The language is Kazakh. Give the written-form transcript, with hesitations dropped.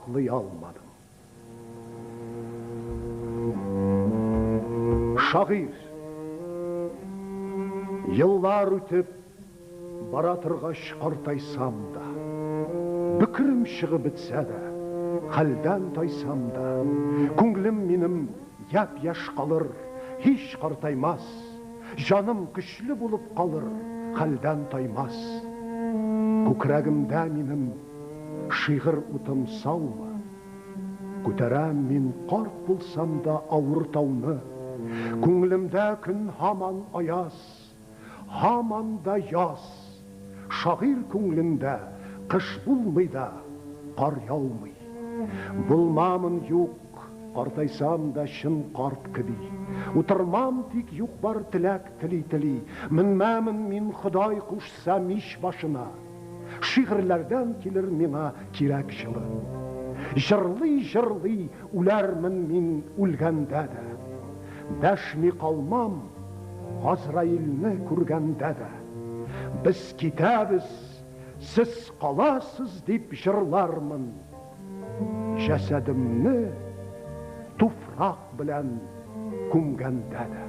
аклый алмадым. Шағир, йыллар өтіп, бара тұрғаш қартайсам да, бүкірім шығып бітсе де, халдан тайсам да, көңілім менім яп-яш қалыр, еш қартаймас, жаным күшлі болып қалыр, халдан таймас. Көкірегімді менім шиғыр ұтым саумы, көтерем мен қарт болсам да ауыр тауны, көңілімді күн хаман аяз, хаман да яз. Шағир көңілінде қыш болмайда, қар яумай. Болмамын юқ, қартайсам да шын қарт кіди. Отырмам тек юқ бар тіләк тілі-тілі. Мінмәмін мен Құдай құшсам еш башына. Шиғырлардан келір меңа керек жылы. Жырлый-жырлый үләрмін мен өлгенде де. Дәшмей қалмам Азраилні көргенде де. Біз кетәбіз, сіз қаласыз деп жырлармын. Жәсәдімні туфрақ білән көмгенде де.